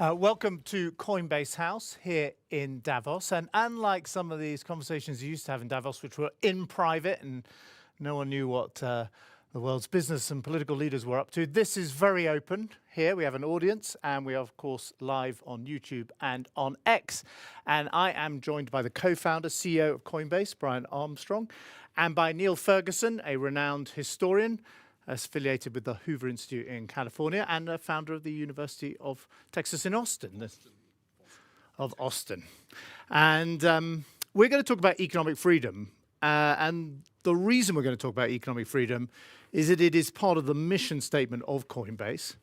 Welcome to Coinbase House here in Davos. And unlike some of these conversations you used to have in Davos, which were in private and no one knew what the world's business and political leaders were up to, this is very open here. We have an audience and we are, of course, live on YouTube and on X. And I am joined by the co-founder, CEO of Coinbase, Brian Armstrong, and by Niall Ferguson, a renowned historian, affiliated with the Hoover Institute in California and a founder of the University of Texas in Austin. And we're going to talk about economic freedom. And the reason we're going to talk about economic freedom is that it is part of the mission statement of Coinbase.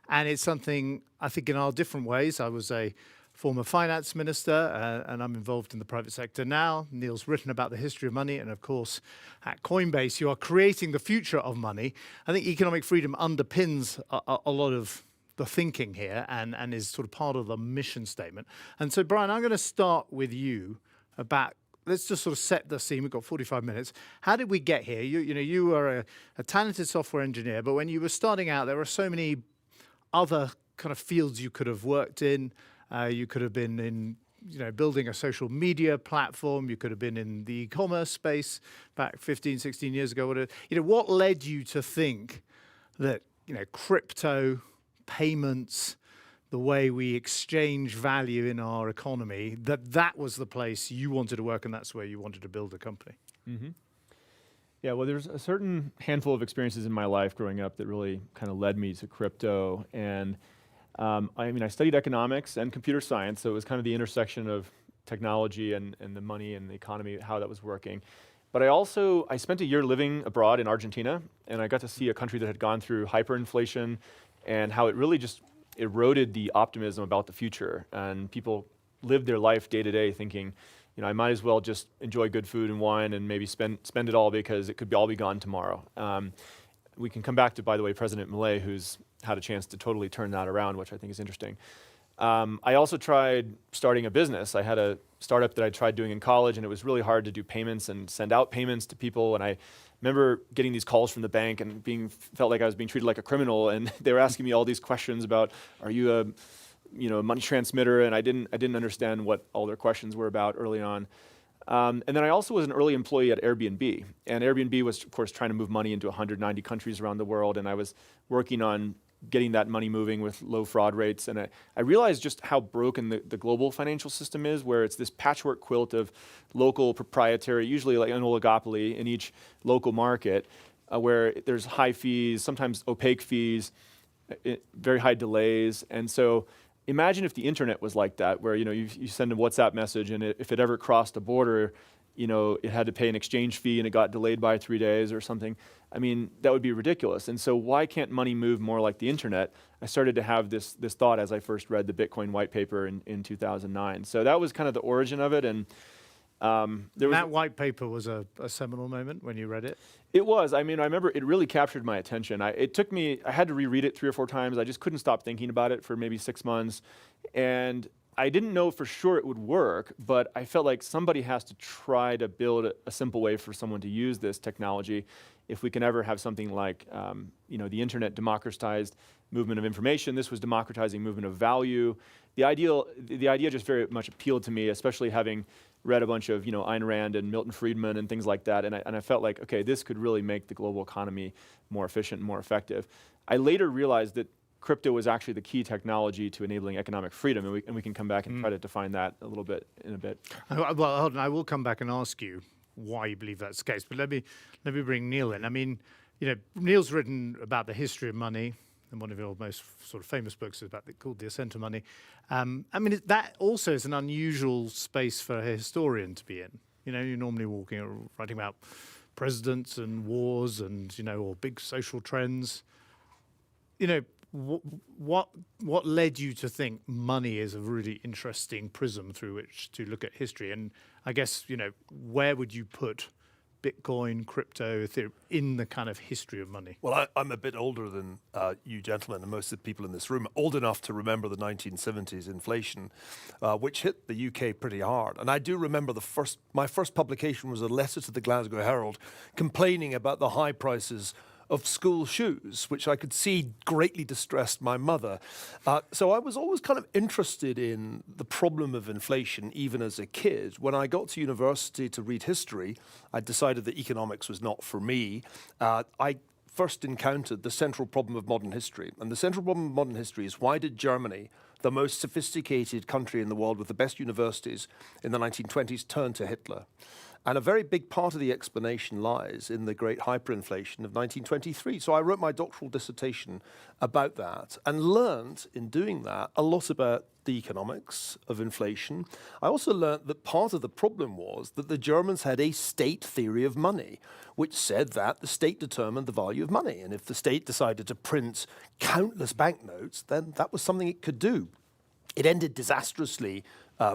And it's something, I think, in our different ways. I was a former finance minister, and I'm involved in the private sector now. Niall's written about the history of money, and of course, at Coinbase, you are creating the future of money. I think economic freedom underpins a lot of the thinking here and is sort of part of the mission statement. And so, Brian, I'm going to start with you about, let's just sort of set the scene. We've got 45 minutes. How did we get here? You were a talented software engineer, but when you were starting out, there were so many other kind of fields you could have worked in. You could have been in, building a social media platform. You could have been in the e-commerce space back 15, 16 years ago. What led you to think that, crypto, payments, the way we exchange value in our economy, that was the place you wanted to work and that's where you wanted to build a company? Mm-hmm. Yeah, well, there's a certain handful of experiences in my life growing up that really kind of led me to crypto. And I studied economics and computer science, so it was kind of the intersection of technology and the money and the economy, how that was working. But I spent a year living abroad in Argentina, and I got to see a country that had gone through hyperinflation and how it really just eroded the optimism about the future. And people lived their life day to day thinking, I might as well just enjoy good food and wine and maybe spend it all because it could all be gone tomorrow. We can come back to, by the way, President Milei, who's had a chance to totally turn that around, which I think is interesting. I also tried starting a business. I had a startup that I tried doing in college, and it was really hard to do payments and send out payments to people. And I remember getting these calls from the bank and felt like I was being treated like a criminal. And they were asking me all these questions about, are you a money transmitter? And I didn't understand what all their questions were about early on. And then I also was an early employee at Airbnb. And Airbnb was, of course, trying to move money into 190 countries around the world. And I was working on getting that money moving with low fraud rates. And I realized just how broken the global financial system is, where it's this patchwork quilt of local proprietary, usually like an oligopoly in each local market, where there's high fees, sometimes opaque fees, very high delays. And so imagine if the internet was like that, where you send a WhatsApp message, and if it ever crossed a border, it had to pay an exchange fee and it got delayed by 3 days or something. I mean, that would be ridiculous. And so why can't money move more like the internet? I started to have this thought as I first read the Bitcoin white paper in 2009. So that was kind of the origin of it. And that white paper was a seminal moment when you read it? It was. I remember it really captured my attention. I had to reread it 3 or 4 times. I just couldn't stop thinking about it for maybe 6 months. And I didn't know for sure it would work, but I felt like somebody has to try to build a simple way for someone to use this technology if we can ever have something like, the internet democratized movement of information. This was democratizing movement of value. The idea just very much appealed to me, especially having read a bunch of, Ayn Rand and Milton Friedman and things like that. And I felt like, okay, this could really make the global economy more efficient and more effective. I later realized that crypto was actually the key technology to enabling economic freedom, and we can come back and try to define that a little bit in a bit. Well, hold on, I will come back and ask you why you believe that's the case, but let me bring Niall in. Niall's written about the history of money, and one of your most sort of famous books is called The Ascent of Money. That also is an unusual space for a historian to be in. You're normally writing about presidents and wars and, or big social trends. What led you to think money is a really interesting prism through which to look at history? And I guess, where would you put Bitcoin, crypto, Ethereum in the kind of history of money? Well, I'm a bit older than you gentlemen and most of the people in this room, old enough to remember the 1970s inflation, which hit the UK pretty hard. And I do remember my first publication was a letter to the Glasgow Herald complaining about the high prices of school shoes, which I could see greatly distressed my mother. So I was always kind of interested in the problem of inflation, even as a kid. When I got to university to read history, I decided that economics was not for me. I first encountered the central problem of modern history. And the central problem of modern history is, why did Germany, the most sophisticated country in the world with the best universities in the 1920s, turn to Hitler? And a very big part of the explanation lies in the great hyperinflation of 1923. So I wrote my doctoral dissertation about that and learned in doing that a lot about the economics of inflation. I also learned that part of the problem was that the Germans had a state theory of money, which said that the state determined the value of money. And if the state decided to print countless banknotes, then that was something it could do. It ended disastrously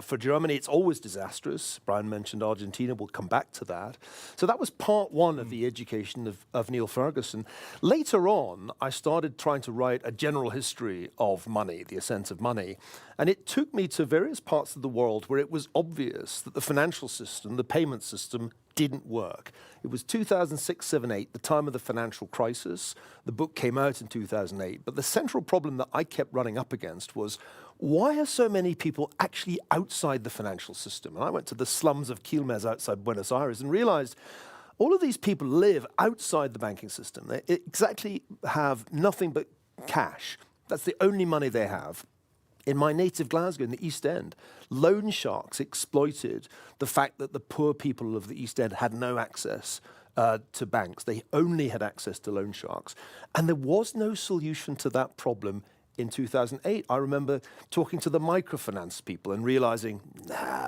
for Germany. It's always disastrous. Brian mentioned Argentina. We'll come back to that. So that was part one of the education of Niall Ferguson. Later on, I started trying to write a general history of money, the ascent of money. And it took me to various parts of the world where it was obvious that the financial system, the payment system, didn't work. It was 2006, 7, 8, the time of the financial crisis. The book came out in 2008. But the central problem that I kept running up against was, why are so many people actually outside the financial system? And I went to the slums of Quilmes outside Buenos Aires and realized all of these people live outside the banking system. They exactly have nothing but cash. That's the only money they have. In my native Glasgow, in the East End, loan sharks exploited the fact that the poor people of the East End had no access to banks. They only had access to loan sharks. And there was no solution to that problem in 2008. I remember talking to the microfinance people and realizing,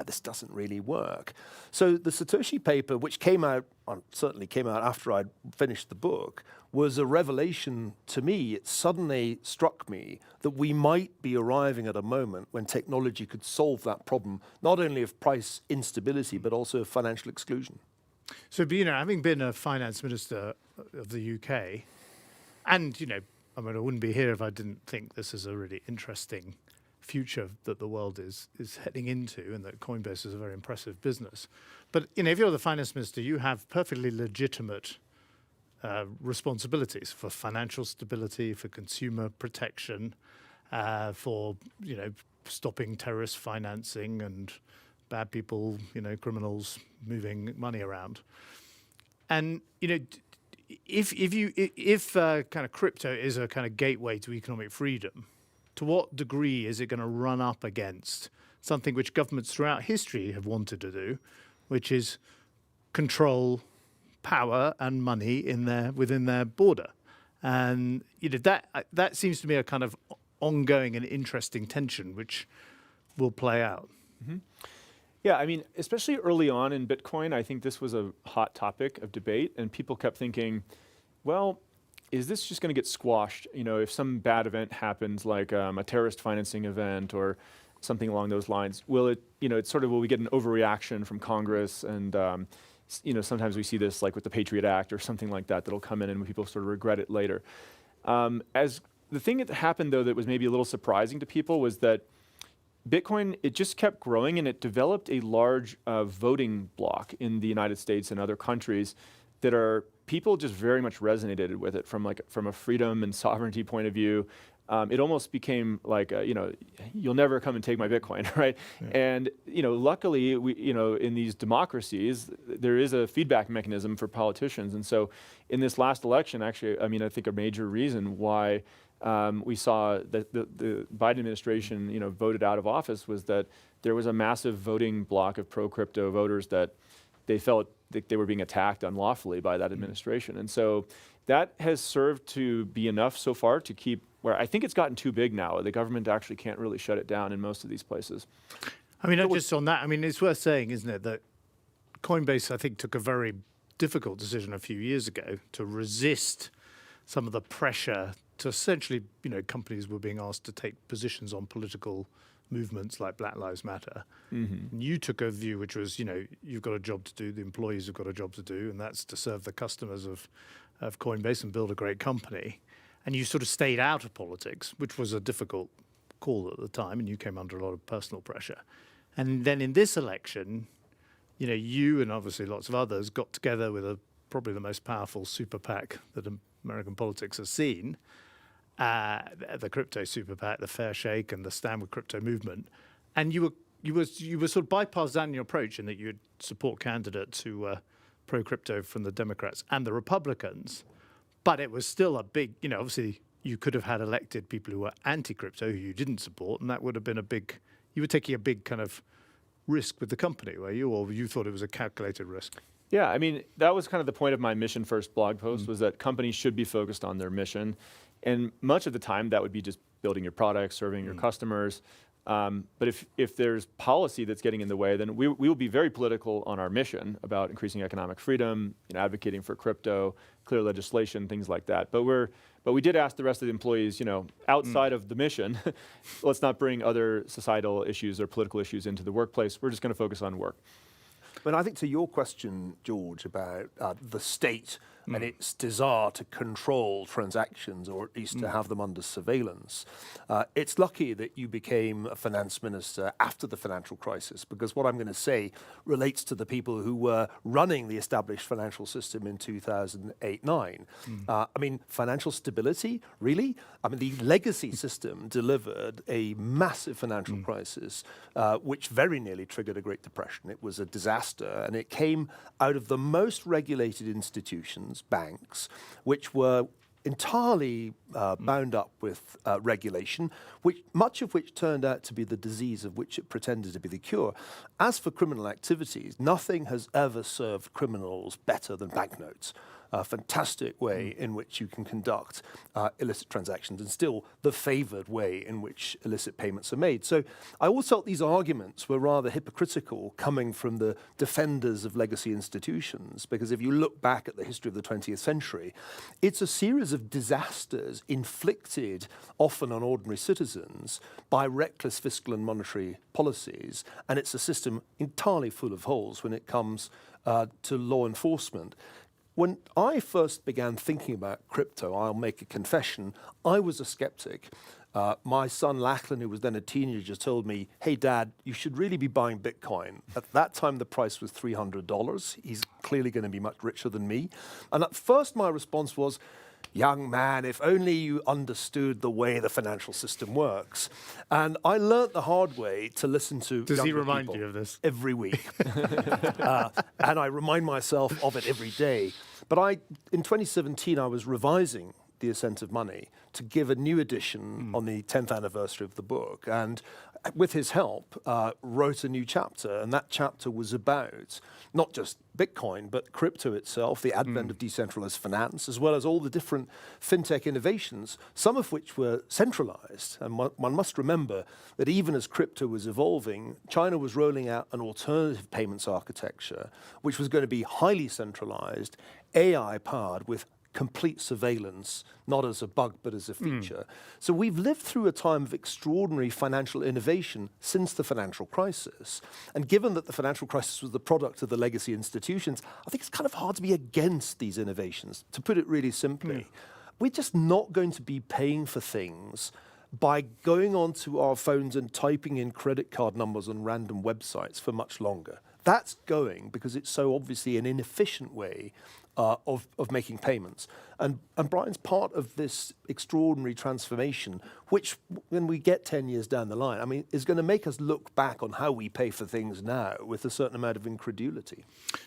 this doesn't really work. So the Satoshi paper, which came out, certainly came out after I'd finished the book, was a revelation to me. It suddenly struck me that we might be arriving at a moment when technology could solve that problem, not only of price instability, but also of financial exclusion. So, having been a finance minister of the UK, and, I wouldn't be here if I didn't think this is a really interesting future that the world is heading into, and that Coinbase is a very impressive business. But, if you're the finance minister, you have perfectly legitimate responsibilities for financial stability, for consumer protection, for, stopping terrorist financing and bad people, criminals moving money around. And, if kind of crypto is a kind of gateway to economic freedom, to what degree is it going to run up against something which governments throughout history have wanted to do, which is control power and money within their border? And that seems to me a kind of ongoing and interesting tension which will play out. Mm-hmm. Yeah, especially early on in Bitcoin, I think this was a hot topic of debate, and people kept thinking, well, is this just going to get squashed? If some bad event happens, like a terrorist financing event or something along those lines, will we get an overreaction from Congress? And sometimes we see this like with the Patriot Act or something like that that'll come in and people sort of regret it later. As the thing that happened, though, that was maybe a little surprising to people was that Bitcoin, it just kept growing, and it developed a large voting bloc in the United States and other countries that people just very much resonated with it from a freedom and sovereignty point of view. It almost became like, you'll never come and take my Bitcoin, right? Yeah. And, luckily, in these democracies, there is a feedback mechanism for politicians. And so in this last election, actually, I think a major reason why we saw that the Biden administration, voted out of office was that there was a massive voting bloc of pro-crypto voters that they felt that they were being attacked unlawfully by that administration. And so that has served to be enough so far to keep, where I think it's gotten too big now. The government actually can't really shut it down in most of these places. Just on that, it's worth saying, isn't it, that Coinbase, I think, took a very difficult decision a few years ago to resist some of the pressure to essentially, companies were being asked to take positions on political movements like Black Lives Matter. Mm-hmm. And you took a view which was, you've got a job to do, the employees have got a job to do, and that's to serve the customers of Coinbase and build a great company. And you sort of stayed out of politics, which was a difficult call at the time, and you came under a lot of personal pressure. And then in this election, you and obviously lots of others got together with a probably the most powerful super PAC that American politics has seen, the crypto super PAC, the Fair Shake and the Stand with Crypto movement. And you were sort of bipartisan in your approach in that you would support candidates who were pro-crypto from the Democrats and the Republicans. But it was still a big, obviously you could have had elected people who were anti-crypto who you didn't support, and that would have been you were taking a big kind of risk with the company, were you? Or you thought it was a calculated risk? Yeah, I mean, that was kind of the point of my Mission First blog post, was that companies should be focused on their mission. And much of the time, that would be just building your product, serving your customers. But if there's policy that's getting in the way, then we will be very political on our mission about increasing economic freedom, advocating for crypto, clear legislation, things like that. But we did ask the rest of the employees, outside of the mission, let's not bring other societal issues or political issues into the workplace. We're just going to focus on work. But I think to your question, George, about the state and its desire to control transactions, or at least to have them under surveillance, it's lucky that you became a finance minister after the financial crisis, because what I'm going to say relates to the people who were running the established financial system in 2008-9. I mean, financial stability, really? I mean, the legacy system delivered a massive financial crisis, which very nearly triggered a Great Depression. It was a disaster, and it came out of the most regulated institutions, banks, which were entirely bound up with regulation, much of which turned out to be the disease of which it pretended to be the cure. As for criminal activities, nothing has ever served criminals better than banknotes. A fantastic way in which you can conduct illicit transactions, and still the favored way in which illicit payments are made. So I always felt these arguments were rather hypocritical coming from the defenders of legacy institutions, because if you look back at the history of the 20th century, it's a series of disasters inflicted often on ordinary citizens by reckless fiscal and monetary policies, and it's a system entirely full of holes when it comes to law enforcement. When I first began thinking about crypto, I'll make a confession, I was a skeptic. My son Lachlan, who was then a teenager, told me, "Hey, Dad, you should really be buying Bitcoin." At that time, the price was $300. He's clearly going to be much richer than me. And at first, my response was, "Young man, if only you understood the way the financial system works." And I learnt the hard way to listen to Does he younger remind people you of this? every week. And I remind myself of it every day. But in 2017, I was revising The Ascent of Money to give a new edition on the 10th anniversary of the book. And with his help, wrote a new chapter. And that chapter was about not just Bitcoin, but crypto itself, the advent of decentralized finance, as well as all the different fintech innovations, some of which were centralized. And one must remember that even as crypto was evolving, China was rolling out an alternative payments architecture, which was going to be highly centralized, AI-powered, with complete surveillance, not as a bug, but as a feature. So we've lived through a time of extraordinary financial innovation since the financial crisis. And given that the financial crisis was the product of the legacy institutions, I think it's kind of hard to be against these innovations. To put it really simply, we're just not going to be paying for things by going onto our phones and typing in credit card numbers on random websites for much longer. That's going because it's so obviously an inefficient way of making payments. And Brian's part of this extraordinary transformation, which when we get 10 years down the line, I mean, is going to make us look back on how we pay for things now with a certain amount of incredulity.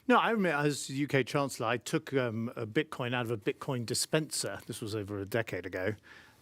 No, I remember as UK Chancellor, I took a Bitcoin out of a Bitcoin dispenser. This was over a decade ago.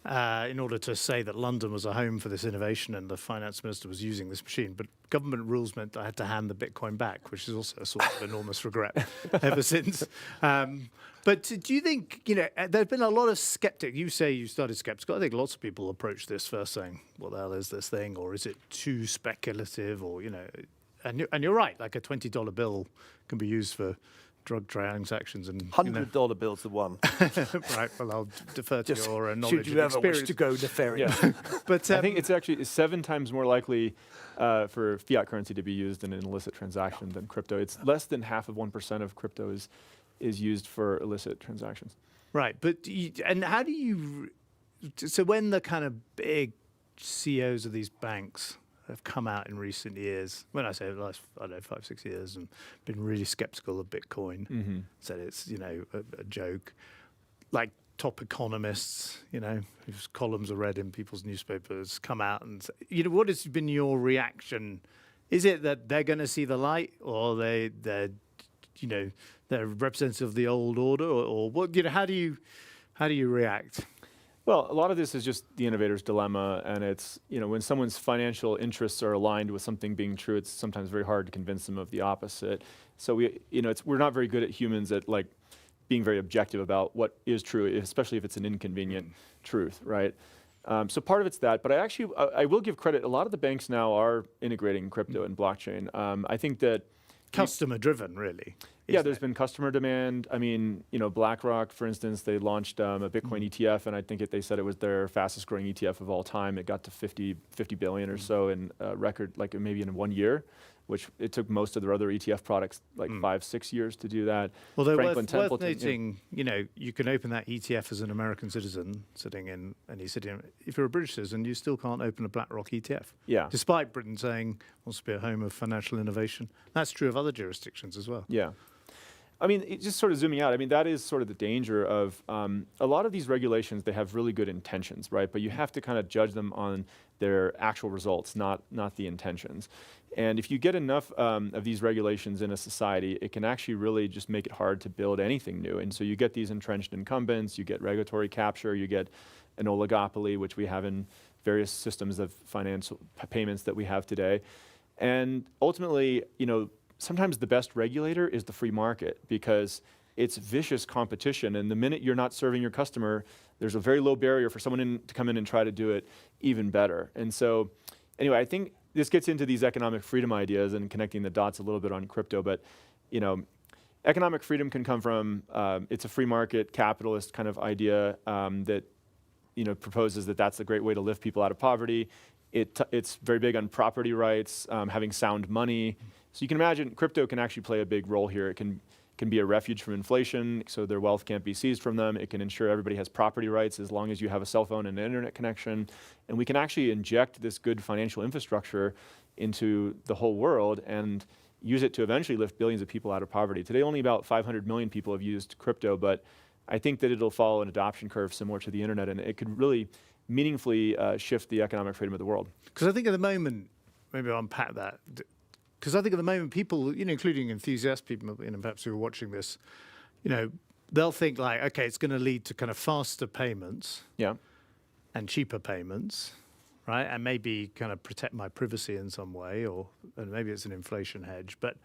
In order to say that London was a home for this innovation and the finance minister was using this machine. But government rules meant that I had to hand the Bitcoin back, which is also a sort of enormous regret ever since. But do you think, there have been a lot of skeptics. You say you started skeptical. I think lots of people approach this first saying, what the hell is this thing? Or is it too speculative? Or, and you're right, like a $20 bill can be used for drug transactions and $100 bills to one. Right. Well, I'll defer to your knowledge. Should you and ever wish experience. to go nefarious? Yeah. But I think it's actually 7 times more likely for fiat currency to be used in an illicit transaction than crypto. It's less than half of 1% of crypto is used for illicit transactions. Right. But and how do you? So when the kind of big CEOs of these banks have come out in recent years. When I say the last, I don't know, 5-6 years, and been really skeptical of Bitcoin, said it's a joke. Like top economists, whose columns are read in people's newspapers, come out and say, what has been your reaction? Is it that they're going to see the light, or they're representative of the old order, or what? How do you react? Well, a lot of this is just the innovator's dilemma, and it's, when someone's financial interests are aligned with something being true, it's sometimes very hard to convince them of the opposite. So we're not very good at humans at like being very objective about what is true, especially if it's an inconvenient truth, right? So part of it's that, but I will give credit. A lot of the banks now are integrating crypto and blockchain. I think that customer-driven, really. Yeah, there's been customer demand. I mean, BlackRock, for instance, they launched a Bitcoin ETF, and I think they said it was their fastest-growing ETF of all time. It got to 50 billion or so in record, like maybe in 1 year, which it took most of their other ETF products like 5-6 years to do that. Well, they're worth noting, you can open that ETF as an American citizen if you're a British citizen, you still can't open a BlackRock ETF. Yeah. Despite Britain saying wants to be a home of financial innovation. That's true of other jurisdictions as well. Yeah. I mean, just sort of zooming out, that is sort of the danger of a lot of these regulations. They have really good intentions, right? But you have to kind of judge them on their actual results, not the intentions. And if you get enough of these regulations in a society, it can actually really just make it hard to build anything new. And so you get these entrenched incumbents, you get regulatory capture, you get an oligopoly, which we have in various systems of financial payments that we have today. And ultimately, sometimes the best regulator is the free market, because it's vicious competition. And the minute you're not serving your customer, there's a very low barrier for someone to come in and try to do it even better. And so anyway, I think this gets into these economic freedom ideas and connecting the dots a little bit on crypto. But economic freedom can come from, it's a free market capitalist kind of idea that proposes that that's a great way to lift people out of poverty. It's very big on property rights, having sound money. So you can imagine crypto can actually play a big role here. It can be a refuge from inflation, so their wealth can't be seized from them. It can ensure everybody has property rights as long as you have a cell phone and an internet connection. And we can actually inject this good financial infrastructure into the whole world and use it to eventually lift billions of people out of poverty. Today, only about 500 million people have used crypto, but I think that it'll follow an adoption curve similar to the internet, and it could really meaningfully shift the economic freedom of the world. Because I think at the moment, maybe I'll unpack that, because I think at the moment people, including enthusiast people, perhaps who are watching this, they'll think like, okay, it's going to lead to kind of faster payments, and cheaper payments, right? And maybe kind of protect my privacy in some way, and maybe it's an inflation hedge. But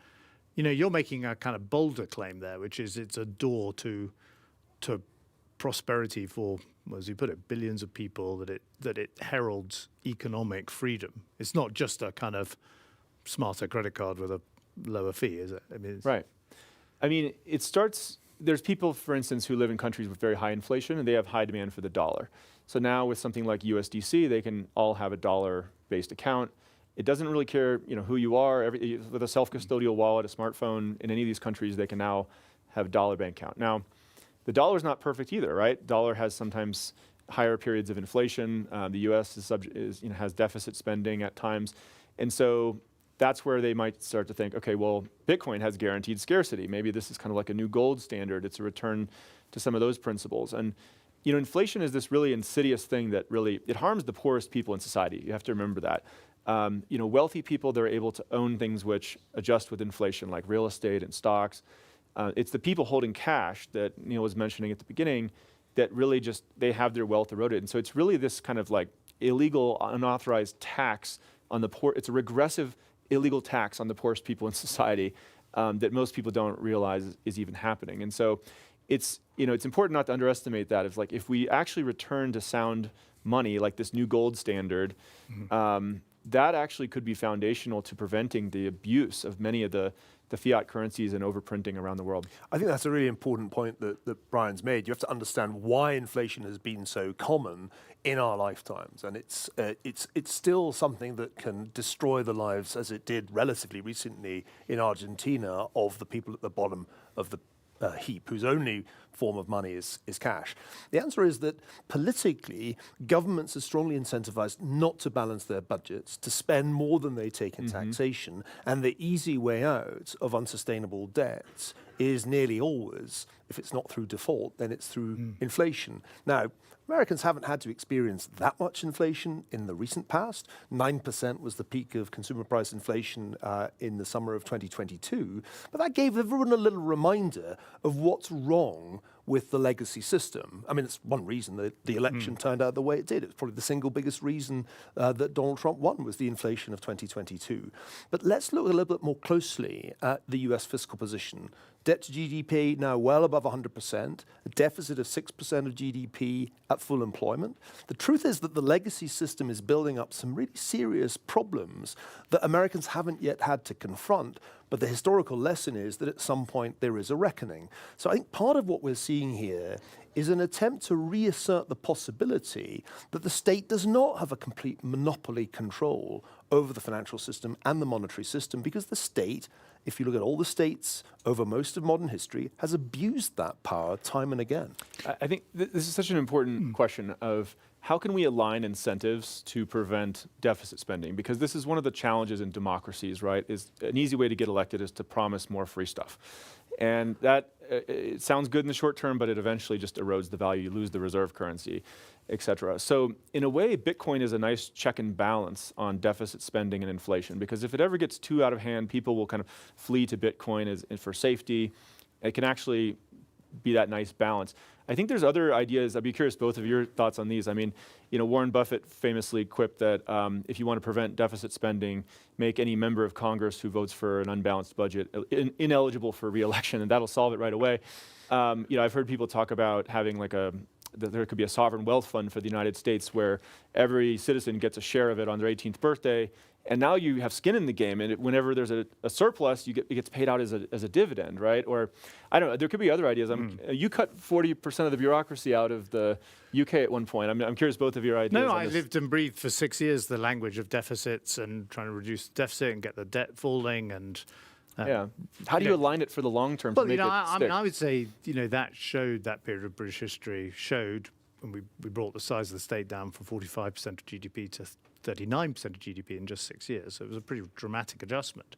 you're making a kind of bolder claim there, which is it's a door to prosperity for, as you put it, billions of people. That it heralds economic freedom. It's not just a kind of smarter credit card with a lower fee, is it? Right. It starts. There's people, for instance, who live in countries with very high inflation, and they have high demand for the dollar. So now with something like USDC, they can all have a dollar-based account. It doesn't really care, who you are. With a self-custodial wallet, a smartphone, in any of these countries, they can now have a dollar bank account. Now, the dollar is not perfect either, right? Dollar has sometimes higher periods of inflation. The U.S. has deficit spending at times, and so that's where they might start to think, okay, well, Bitcoin has guaranteed scarcity. Maybe this is kind of like a new gold standard. It's a return to some of those principles. And inflation is this really insidious thing that really, it harms the poorest people in society. You have to remember that. Wealthy people, they're able to own things which adjust with inflation, like real estate and stocks. It's the people holding cash that Neil was mentioning at the beginning that really just, they have their wealth eroded. And so it's really this kind of like illegal, unauthorized tax on the poor. It's a regressive, illegal tax on the poorest people in society that most people don't realize is even happening. And so it's important not to underestimate that. It's like if we actually return to sound money, like this new gold standard, that actually could be foundational to preventing the abuse of many of the fiat currencies and overprinting around the world. I think that's a really important point that Brian's made. You have to understand why inflation has been so common in our lifetimes, and it's still something that can destroy the lives, as it did relatively recently in Argentina, of the people at the bottom of the heap, whose only form of money is cash? The answer is that politically, governments are strongly incentivized not to balance their budgets, to spend more than they take in taxation, and the easy way out of unsustainable debts is nearly always, if it's not through default, then it's through inflation. Now, Americans haven't had to experience that much inflation in the recent past. 9% was the peak of consumer price inflation in the summer of 2022. But that gave everyone a little reminder of what's wrong with the legacy system. I mean, it's one reason that the election turned out the way it did. It's probably the single biggest reason that Donald Trump won was the inflation of 2022. But let's look a little bit more closely at the US fiscal position. Debt to GDP now well above 100%, a deficit of 6% of GDP at full employment. The truth is that the legacy system is building up some really serious problems that Americans haven't yet had to confront, but the historical lesson is that at some point there is a reckoning. So I think part of what we're seeing here is an attempt to reassert the possibility that the state does not have a complete monopoly control over the financial system and the monetary system, because the state, if you look at all the states over most of modern history, has abused that power time and again. I think this is such an important question of how can we align incentives to prevent deficit spending? Because this is one of the challenges in democracies, right? Is an easy way to get elected is to promise more free stuff. And that it sounds good in the short term, but it eventually just erodes the value. You lose the reserve currency, et cetera. So in a way, Bitcoin is a nice check and balance on deficit spending and inflation, because if it ever gets too out of hand, people will kind of flee to Bitcoin for safety. It can actually be that nice balance. I think there's other ideas. I'd be curious both of your thoughts on these. I mean, Warren Buffett famously quipped that if you want to prevent deficit spending, make any member of Congress who votes for an unbalanced budget ineligible for re-election, and that'll solve it right away. I've heard people talk about having that there could be a sovereign wealth fund for the United States where every citizen gets a share of it on their 18th birthday. And now you have skin in the game, and whenever there's a surplus, it gets paid out as a dividend, right? Or, I don't know, there could be other ideas. You cut 40% of the bureaucracy out of the UK at one point. I'm curious both of your ideas. No, I lived and breathed for 6 years the language of deficits and trying to reduce the deficit and get the debt falling. And how do you align it for the long term to make it stick? I mean, I would say, that period of British history showed when we brought the size of the state down from 45% of GDP to 39% of GDP in just 6 years. So it was a pretty dramatic adjustment.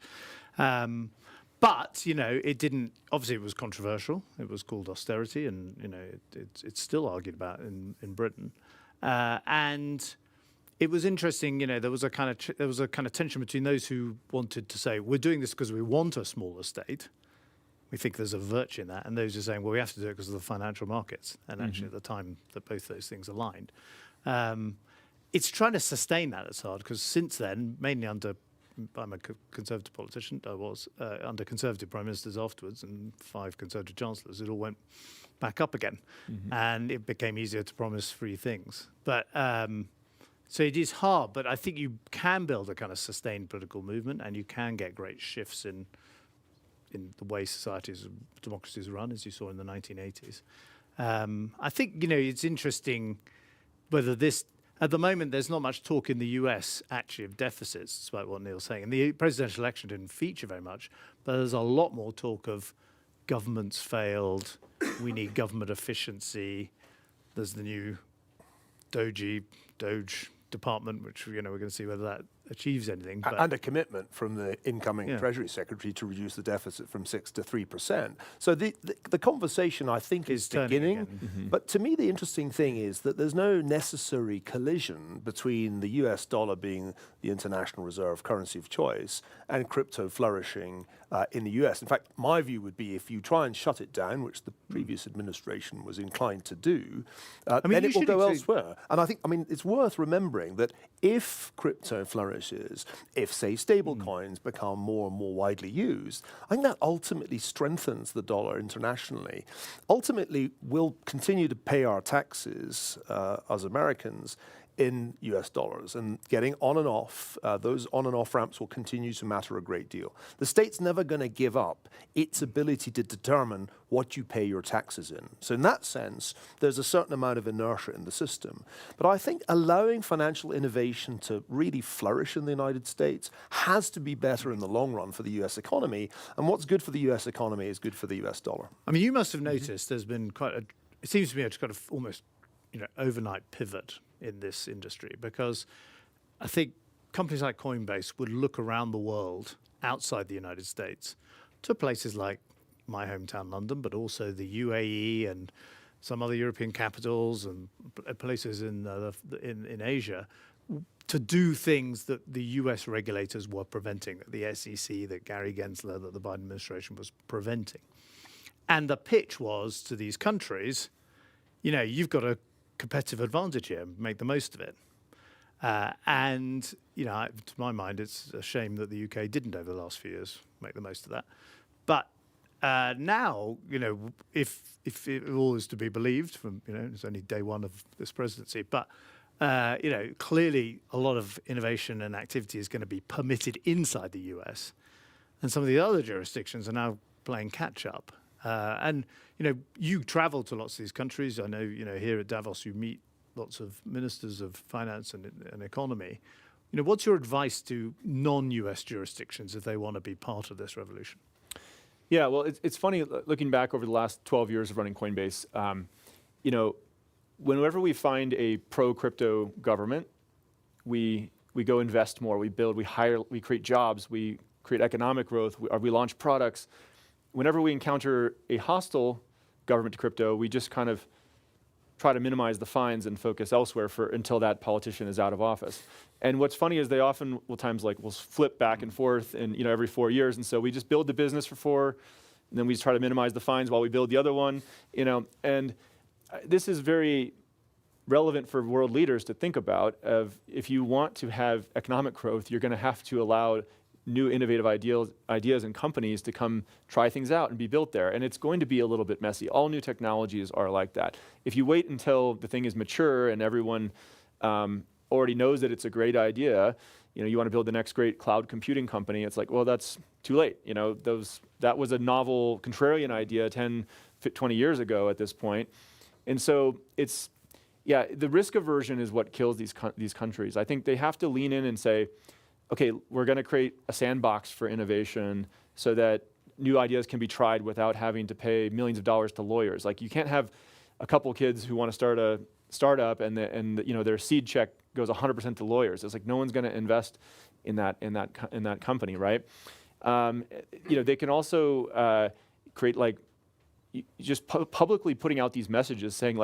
But, it didn't, obviously it was controversial. It was called austerity, and, it's still argued about in Britain. And it was interesting, there was a kind of tension between those who wanted to say, we're doing this because we want a smaller state. We think there's a virtue in that. And those who are saying, well, we have to do it because of the financial markets. And actually at the time that both those things aligned. It's trying to sustain that that's hard, because since then, mainly I'm a conservative politician, I was, under conservative prime ministers afterwards and 5 conservative chancellors, it all went back up again. And it became easier to promise free things. But so it is hard, but I think you can build a kind of sustained political movement, and you can get great shifts in the way societies, democracies run, as you saw in the 1980s. I think, it's interesting whether this, at the moment, there's not much talk in the US, actually, of deficits, despite what Niall's saying. And the presidential election didn't feature very much, but there's a lot more talk of governments failed, we need government efficiency. There's the new Doge department, which, we're going to see whether that achieves anything. But and a commitment from the incoming Treasury Secretary to reduce the deficit from 6 to 3%. So the conversation, I think, is beginning. But to me, the interesting thing is that there's no necessary collision between the US dollar being the international reserve currency of choice and crypto flourishing in the US. In fact, my view would be if you try and shut it down, which the previous administration was inclined to do, then it will go elsewhere. And I think, it's worth remembering that if crypto flourishes, if, say, stable coins become more and more widely used, I think that ultimately strengthens the dollar internationally. Ultimately, we'll continue to pay our taxes as Americans in US dollars, and getting on and off, those on and off ramps will continue to matter a great deal. The state's never going to give up its ability to determine what you pay your taxes in. So in that sense, there's a certain amount of inertia in the system. But I think allowing financial innovation to really flourish in the United States has to be better in the long run for the US economy. And what's good for the US economy is good for the US dollar. I mean, you must have noticed there's been it seems to me it's kind of almost, overnight pivot in this industry, because I think companies like Coinbase would look around the world outside the United States to places like my hometown London, but also the UAE and some other European capitals and places in Asia, to do things that the US regulators were preventing, that the SEC, that Gary Gensler, that the Biden administration was preventing. And the pitch was to these countries, you've got a competitive advantage here, make the most of it. And, to my mind, it's a shame that the UK didn't over the last few years make the most of that. But now, if it all is to be believed, from, it's only day one of this presidency, but, clearly a lot of innovation and activity is going to be permitted inside the US. And some of the other jurisdictions are now playing catch up. And, you travel to lots of these countries. I know, here at Davos, you meet lots of ministers of finance and economy. What's your advice to non-US jurisdictions if they want to be part of this revolution? Yeah, well, it's funny, looking back over the last 12 years of running Coinbase, whenever we find a pro-crypto government, we go invest more, we build, we hire, we create jobs, we create economic growth, we launch products. Whenever we encounter a hostile government to crypto, we just kind of try to minimize the fines and focus elsewhere until that politician is out of office. And what's funny is they often will flip back and forth and every 4 years. And so we just build the business for 4, and then we just try to minimize the fines while we build the other one. And this is very relevant for world leaders to think about. If you want to have economic growth, you're going to have to allow new innovative ideas and companies to come try things out and be built there. And it's going to be a little bit messy. All new technologies are like that. If you wait until the thing is mature and everyone already knows that it's a great idea, you want to build the next great cloud computing company, it's like, well, that's too late. That was a novel contrarian idea 10, 20 years ago at this point. And so the risk aversion is what kills these countries. I think they have to lean in and say, okay, we're going to create a sandbox for innovation so that new ideas can be tried without having to pay millions of dollars to lawyers. Like, you can't have a couple kids who want to start a startup and their seed check goes 100% to lawyers. It's like no one's going to invest in that company, right? They can also create just publicly putting out these messages saying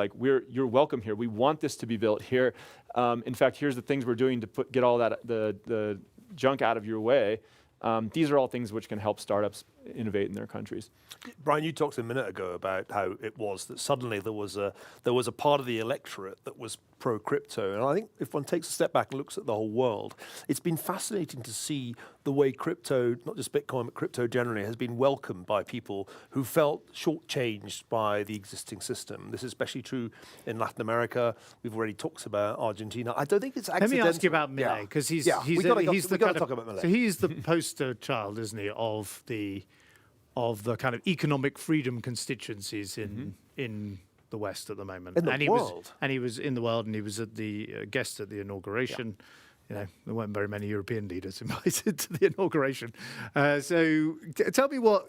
you're welcome here. We want this to be built here. In fact, here's the things we're doing to get all that the junk out of your way. These are all things which can help startups innovate in their countries. Brian, you talked a minute ago about how it was that suddenly there was a part of the electorate that was pro-crypto. And I think if one takes a step back and looks at the whole world, it's been fascinating to see the way crypto, not just Bitcoin, but crypto generally, has been welcomed by people who felt shortchanged by the existing system. This is especially true in Latin America. We've already talked about Argentina. I don't think it's accidental. Let me ask you about Milei, because he's the talk about Milei. So he's the poster child, isn't he, of the kind of economic freedom constituencies in the West at the moment. In the world. He was in the world, and he was at the guest at the inauguration. There weren't very many European leaders invited to the inauguration. So tell me what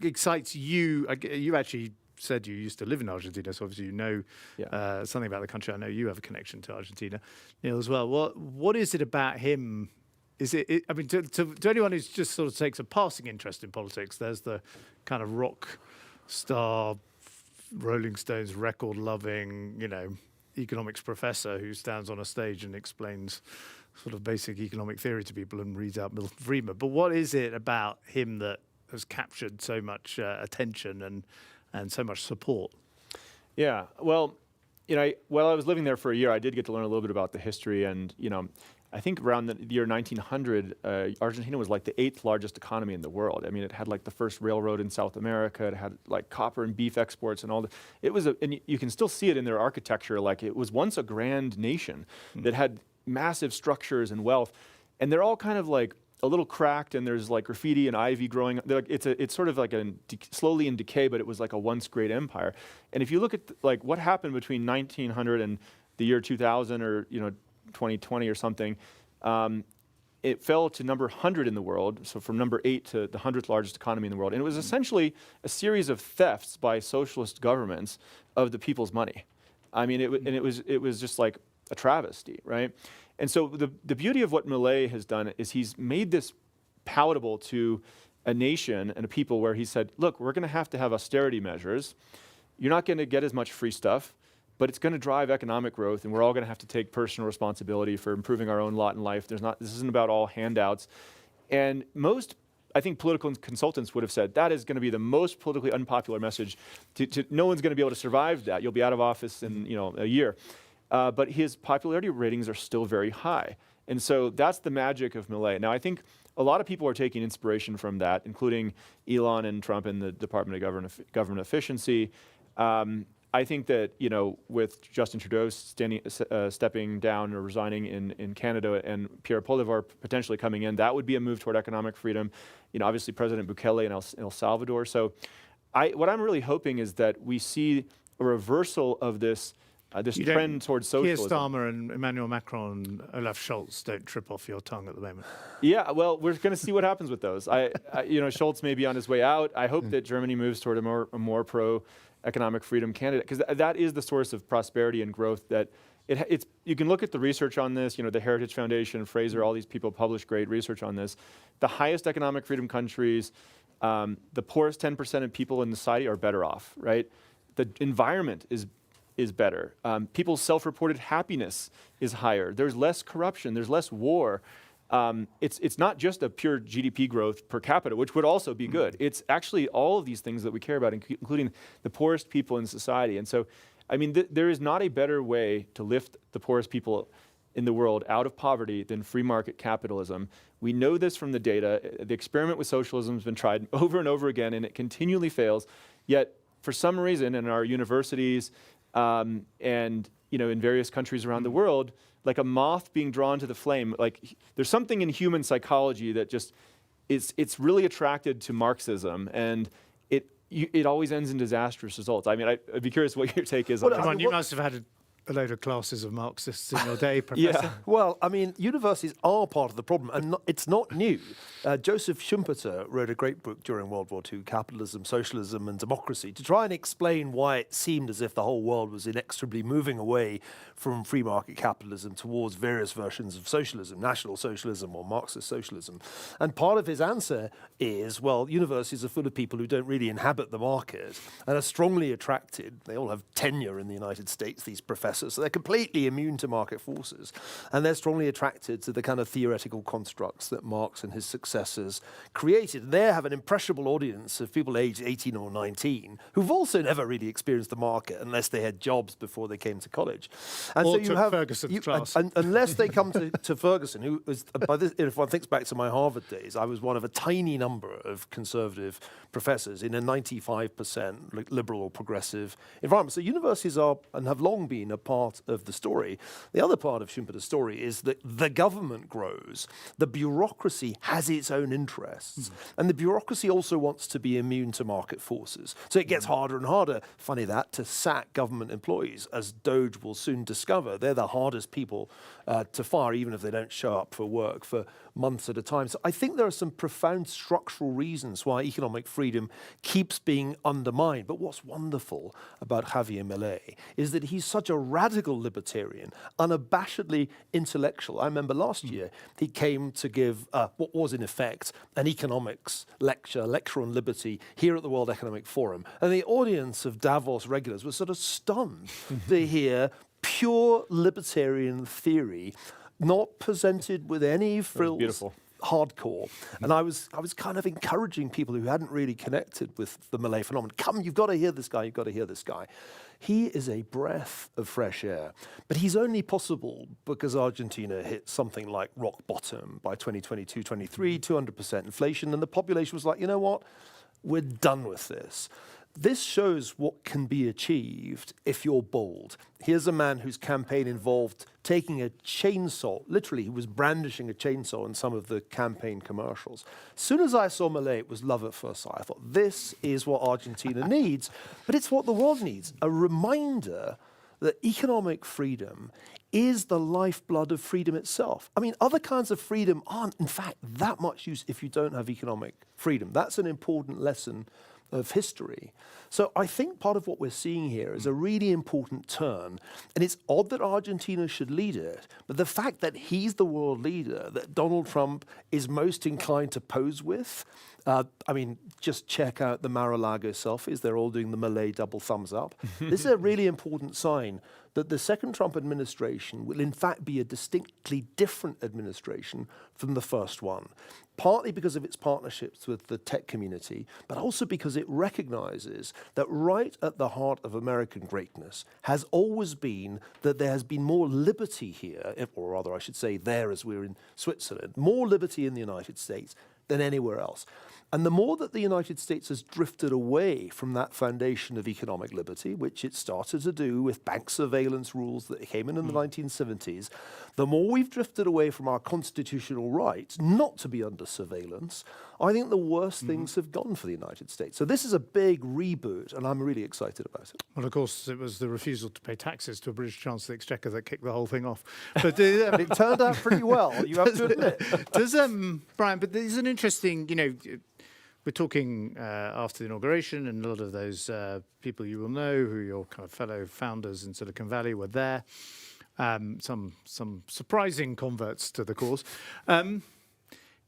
excites you. You actually said you used to live in Argentina, so obviously something about the country. I know you have a connection to Argentina, Neil, as well. What is it about him? Is it? I mean, to anyone who just sort of takes a passing interest in politics, there's the kind of rock star, Rolling Stones record-loving, economics professor who stands on a stage and explains sort of basic economic theory to people and reads out Milton Friedman. But what is it about him that has captured so much attention and so much support? Yeah, well, while I was living there for a year, I did get to learn a little bit about the history, and I think around the year 1900, Argentina was like the 8th largest economy in the world. I mean, it had like the first railroad in South America. It had like copper and beef exports and all that. It was, and you can still see it in their architecture. Like it was once a grand nation that had massive structures and wealth, and they're all kind of like a little cracked, and there's like graffiti and ivy growing. Like, it's sort of like slowly in decay, but it was like a once great empire. And if you look at like what happened between 1900 and the year 2000, or 2020 or something, it fell to number 100 in the world, so from number 8 to the 100th largest economy in the world. And it was essentially a series of thefts by socialist governments of the people's money. I mean, it was just like a travesty, right? And so the beauty of what Milei has done is he's made this palatable to a nation and a people where he said, look, we're going to have austerity measures. You're not going to get as much free stuff, but it's going to drive economic growth, and we're all going to have to take personal responsibility for improving our own lot in life. This isn't about all handouts. And most, I think, political consultants would have said that is going to be the most politically unpopular message. No one's going to be able to survive that. You'll be out of office in a year. But his popularity ratings are still very high. And so that's the magic of Milei. Now, I think a lot of people are taking inspiration from that, including Elon and Trump in the Department of Government Efficiency. I think that, with Justin Trudeau stepping down or resigning in Canada, and Pierre Poilievre potentially coming in, that would be a move toward economic freedom. Obviously President Bukele in El Salvador. So what I'm really hoping is that we see a reversal of this trend towards socialism. Keir Starmer and Emmanuel Macron and Olaf Scholz don't trip off your tongue at the moment. Yeah, well, we're going to see what happens with those. Scholz may be on his way out. I hope that Germany moves toward a more pro-economic freedom candidate, because that is the source of prosperity and growth. That you can look at the research on this. The Heritage Foundation, Fraser, all these people publish great research on this. The highest economic freedom countries, the poorest 10% of people in society are better off, right? The environment is better. People's self-reported happiness is higher. There's less corruption. There's less war. It's not just a pure GDP growth per capita, which would also be good. It's actually all of these things that we care about, including the poorest people in society. And so, I mean, there is not a better way to lift the poorest people in the world out of poverty than free market capitalism. We know this from the data. The experiment with socialism has been tried over and over again, and it continually fails. Yet, for some reason, in our universities, and in various countries around the world, like a moth being drawn to the flame, like there's something in human psychology that just it's really attracted to Marxism, and it always ends in disastrous results. I mean, I'd be curious what your take is on that. Come on, you must have had a load of classes of Marxists in your day, Professor. Yeah. Well, I mean, universities are part of the problem, and it's not new. Joseph Schumpeter wrote a great book during World War II, Capitalism, Socialism and Democracy, to try and explain why it seemed as if the whole world was inexorably moving away from free market capitalism towards various versions of socialism, National Socialism or Marxist socialism. And part of his answer is, well, universities are full of people who don't really inhabit the market and are strongly attracted. They all have tenure in the United States, these professors, so they're completely immune to market forces. And they're strongly attracted to the kind of theoretical constructs that Marx and his successors created. They have an impressionable audience of people aged 18 or 19 who've also never really experienced the market unless they had jobs before they came to college. And or so took you have Ferguson's class. unless they come to Ferguson, who was, by this, if one thinks back to my Harvard days, I was one of a tiny number of conservative professors in a 95% liberal or progressive environment. So universities are and have long been a part of the story. The other part of Schumpeter's story is that the government grows, the bureaucracy has its own interests, and the bureaucracy also wants to be immune to market forces. So it gets harder and harder, funny that, to sack government employees, as Doge will soon discover. They're the hardest people to fire, even if they don't show up for work for months at a time. So I think there are some profound structural reasons why economic freedom keeps being undermined. But what's wonderful about Javier Milei is that he's such a radical libertarian, unabashedly intellectual. I remember last year he came to give what was in effect an economics lecture on liberty here at the World Economic Forum. And the audience of Davos regulars was sort of stunned to hear pure libertarian theory, not presented with any frills. Beautiful. hardcore. And I was kind of encouraging people who hadn't really connected with the Malay phenomenon. Come, you've got to hear this guy, you've got to hear this guy. He is a breath of fresh air, but he's only possible because Argentina hit something like rock bottom by 2022, 23, 200% inflation, and the population was like, you know what, we're done with this. This shows what can be achieved if you're bold. Here's a man whose campaign involved taking a chainsaw, literally he was brandishing a chainsaw in some of the campaign commercials. As soon as I saw Malay, it was love at first sight. I thought, this is what Argentina needs, but it's what the world needs. A reminder that economic freedom is the lifeblood of freedom itself. I mean, other kinds of freedom aren't, in fact, that much use if you don't have economic freedom. That's an important lesson of history. So I think part of what we're seeing here is a really important turn. And it's odd that Argentina should lead it, but the fact that he's the world leader that Donald Trump is most inclined to pose with, I mean, just check out the Mar-a-Lago selfies. They're all doing the Malay double thumbs up. This is a really important sign that the second Trump administration will in fact be a distinctly different administration from the first one, partly because of its partnerships with the tech community, but also because it recognizes that right at the heart of American greatness has always been that there has been more liberty here, or rather I should say there as we're in Switzerland, more liberty in the United States than anywhere else. And the more that the United States has drifted away from that foundation of economic liberty, which it started to do with bank surveillance rules that came in the 1970s, the more we've drifted away from our constitutional rights not to be under surveillance, I think the worse things have gone for the United States. So this is a big reboot, and I'm really excited about it. Well, of course, it was the refusal to pay taxes to a British Chancellor of the Exchequer that kicked the whole thing off. But It turned out pretty well, you have to admit. Does Brian? But there's an interesting, we're talking after the inauguration, and a lot of those people you will know, who are your kind of fellow founders in Silicon Valley, were there. Some surprising converts to the cause.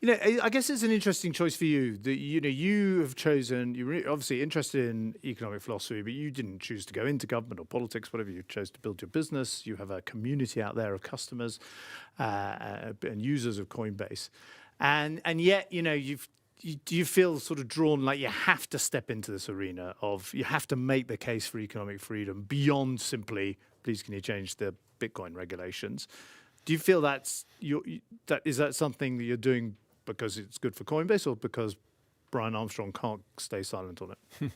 I guess it's an interesting choice for you that you have chosen. You're obviously interested in economic philosophy, but you didn't choose to go into government or politics, whatever. You chose to build your business. You have a community out there of customers and users of Coinbase, and yet do you feel sort of drawn, like you have to step into this arena of, you have to make the case for economic freedom beyond simply, please can you change the Bitcoin regulations? Do you feel is that something that you're doing because it's good for Coinbase, or because Brian Armstrong can't stay silent on it?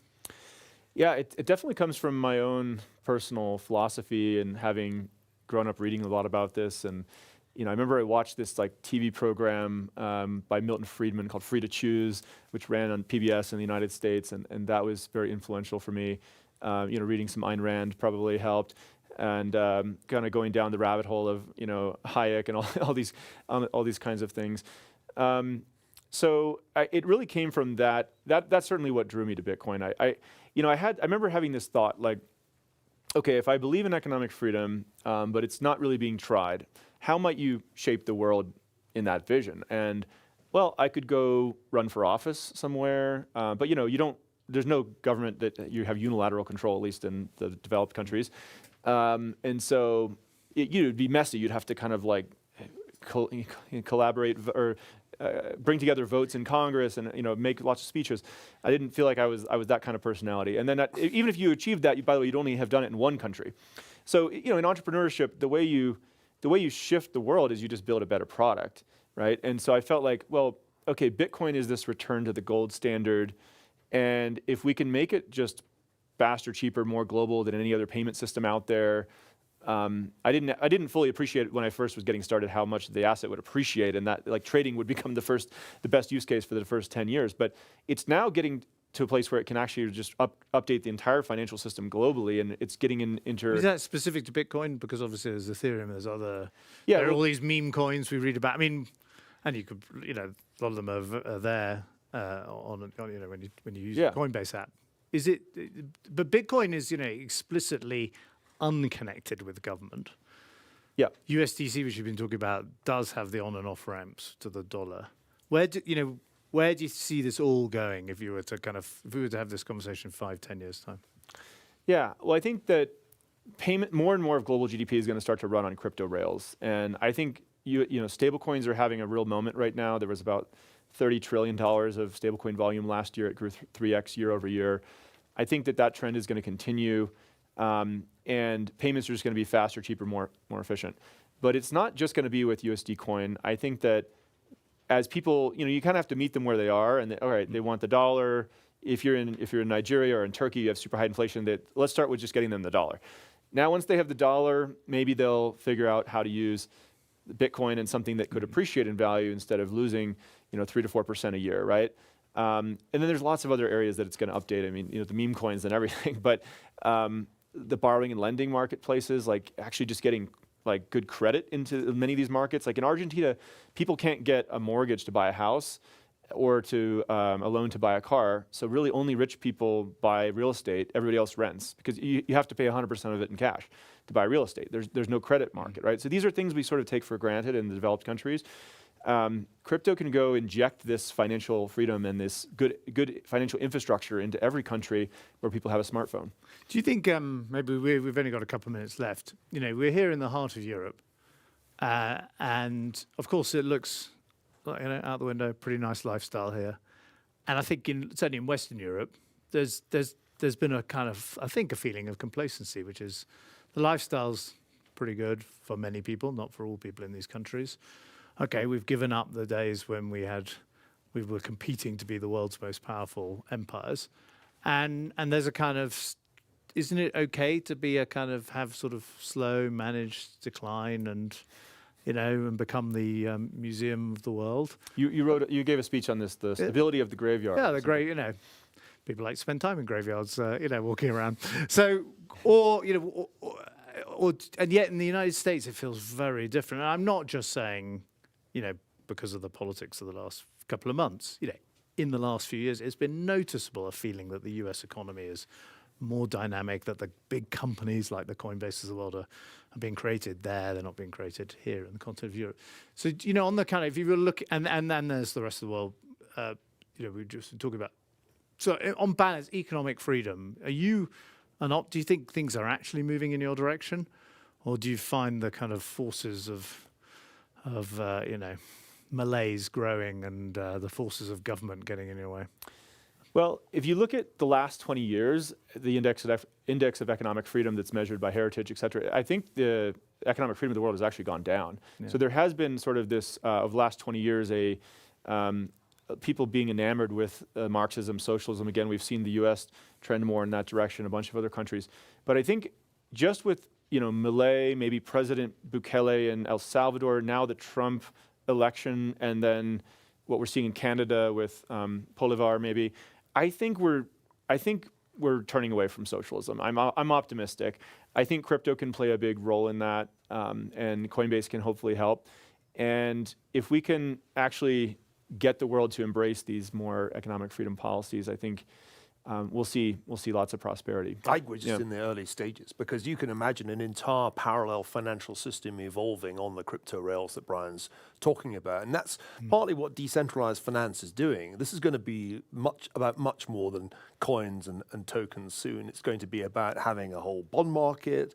Yeah, it definitely comes from my own personal philosophy and having grown up reading a lot about this. And I remember I watched this TV program by Milton Friedman called Free to Choose, which ran on PBS in the United States, and that was very influential for me. Reading some Ayn Rand probably helped, and kind of going down the rabbit hole of Hayek and all these kinds of things. So it really came from that. That's certainly what drew me to Bitcoin. I remember having this thought, like, okay, if I believe in economic freedom, but it's not really being tried, how might you shape the world in that vision? And well, I could go run for office somewhere, but there's no government that you have unilateral control, at least in the developed countries. And so it'd be messy. You'd have to kind of collaborate or bring together votes in Congress and make lots of speeches. I didn't feel like I was that kind of personality. And then even if you achieved that, by the way, you'd only have done it in one country. So in entrepreneurship, the way you shift the world is you just build a better product, right? And so I felt like, well, okay, Bitcoin is this return to the gold standard, and if we can make it just faster, cheaper, more global than any other payment system out there. I didn't fully appreciate when I first was getting started how much the asset would appreciate, and that trading would become the best use case for the first 10 years. But it's now getting to a place where it can actually just update the entire financial system globally, and it's getting into. Is that specific to Bitcoin? Because obviously there's Ethereum, there's other. Yeah, there are all these meme coins we read about. I mean, and you could, a lot of them are there on when you use the Coinbase app. Is it? But Bitcoin is explicitly unconnected with government. Yeah. USDC, which you've been talking about, does have the on and off ramps to the dollar. Where do you see this all going if we were to have this conversation 5-10 years time? Yeah. Well, I think that more and more of global GDP is going to start to run on crypto rails, and I think stablecoins are having a real moment right now. There was about $30 trillion of stablecoin volume last year. It grew 3x year over year. I think that trend is going to continue, and payments are just going to be faster, cheaper, more efficient. But it's not just going to be with USD coin. I think that as people, you kind of have to meet them where they are, and all right, they want the dollar. If you're in Nigeria or in Turkey, you have super high inflation. Let's start with just getting them the dollar. Now, once they have the dollar, maybe they'll figure out how to use Bitcoin and something that could appreciate in value instead of losing, 3 to 4% a year, right? And then there's lots of other areas that it's going to update. I mean, the meme coins and everything, but the borrowing and lending marketplaces, like actually just getting like good credit into many of these markets. Like in Argentina, people can't get a mortgage to buy a house or to a loan to buy a car. So really only rich people buy real estate. Everybody else rents because you have to pay 100% of it in cash to buy real estate. There's no credit market, right? So these are things we sort of take for granted in the developed countries. Crypto can go inject this financial freedom and this good financial infrastructure into every country where people have a smartphone. Do you think maybe we've only got a couple of minutes left? We're here in the heart of Europe, and of course it looks like, out the window, pretty nice lifestyle here. And I think certainly in Western Europe, there's been a kind of, I think, a feeling of complacency, which is the lifestyle's pretty good for many people, not for all people in these countries. Okay, we've given up the days when we were competing to be the world's most powerful empires, and there's a kind of, isn't it okay to be a kind of have sort of slow managed decline and and become the museum of the world? You gave a speech on this, the stability of the graveyard. Yeah, the great, people like to spend time in graveyards, walking around. So, and yet in the United States it feels very different. And I'm not just saying, because of the politics of the last couple of months. In the last few years, it's been noticeable a feeling that the U.S. economy is more dynamic, that the big companies like the Coinbases of the world are being created there. They're not being created here in the continent of Europe. So, on the kind of, if you look, and then there's the rest of the world, we've just been talking about. So on balance, economic freedom, do you think things are actually moving in your direction? Or do you find the kind of forces of malaise growing and the forces of government getting in your way? Well, if you look at the last 20 years, the index of economic freedom that's measured by heritage, et cetera, I think the economic freedom of the world has actually gone down. Yeah. So there has been sort of this, of the last 20 years, people being enamored with Marxism, socialism. Again, we've seen the US trend more in that direction, a bunch of other countries. But I think just with Milei, maybe President Bukele in El Salvador, now the Trump election, and then what we're seeing in Canada with Bolivar, maybe. I think we're turning away from socialism. I'm optimistic. I think crypto can play a big role in that, and Coinbase can hopefully help. And if we can actually get the world to embrace these more economic freedom policies, I think we'll see lots of prosperity. We're just in the early stages, because you can imagine an entire parallel financial system evolving on the crypto rails that Brian's talking about, and that's partly what decentralized finance is doing. This is going to be much more than coins and tokens soon. It's going to be about having a whole bond market.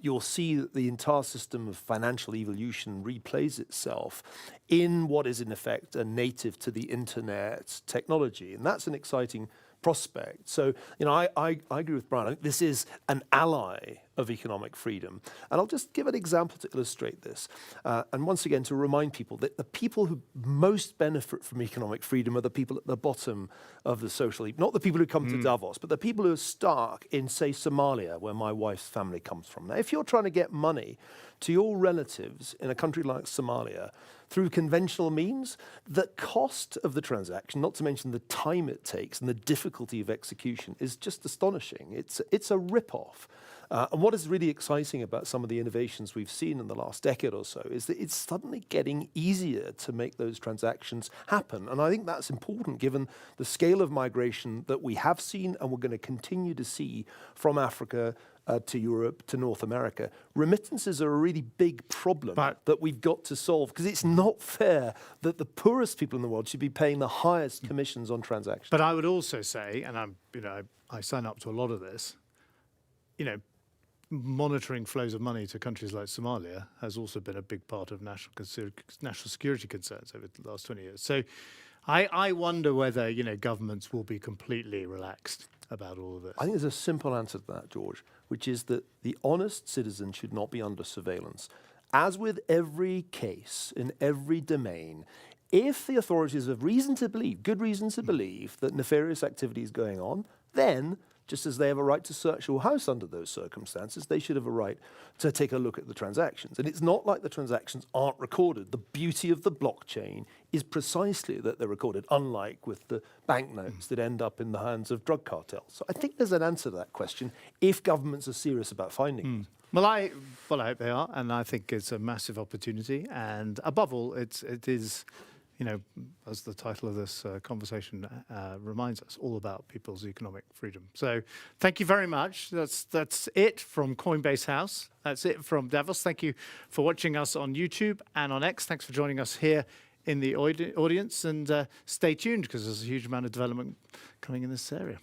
You'll see that the entire system of financial evolution replays itself in what is in effect a native to the internet technology, and that's an exciting prospect. So, I agree with Brian. I think this is an ally of economic freedom. And I'll just give an example to illustrate this. And once again, to remind people that the people who most benefit from economic freedom are the people at the bottom of the social heap, not the people who come to Davos, but the people who are stuck in, say, Somalia, where my wife's family comes from. Now, if you're trying to get money to your relatives in a country like Somalia through conventional means, the cost of the transaction, not to mention the time it takes and the difficulty of execution, is just astonishing. It's a rip-off. And what is really exciting about some of the innovations we've seen in the last decade or so is that it's suddenly getting easier to make those transactions happen. And I think that's important given the scale of migration that we have seen and we're going to continue to see from Africa to Europe, to North America. Remittances are a really big problem that we've got to solve, because it's not fair that the poorest people in the world should be paying the highest commissions on transactions. But I would also say, and I sign up to a lot of this, monitoring flows of money to countries like Somalia has also been a big part of national security concerns over the last 20 years. So I wonder whether, governments will be completely relaxed about all of this. I think there's a simple answer to that, George, which is that the honest citizen should not be under surveillance. As with every case in every domain, if the authorities have reason to believe, good reason to believe, that nefarious activity is going on, then, just as they have a right to search your house under those circumstances, they should have a right to take a look at the transactions. And it's not like the transactions aren't recorded. The beauty of the blockchain is precisely that they're recorded, unlike with the banknotes that end up in the hands of drug cartels. So I think there's an answer to that question if governments are serious about finding it. Well, I hope they are, and I think it's a massive opportunity. And above all, it is, as the title of this conversation reminds us, all about people's economic freedom. So thank you very much. That's it from Coinbase House. That's it from Davos. Thank you for watching us on YouTube and on X. Thanks for joining us here in the audience. And stay tuned, because there's a huge amount of development coming in this area.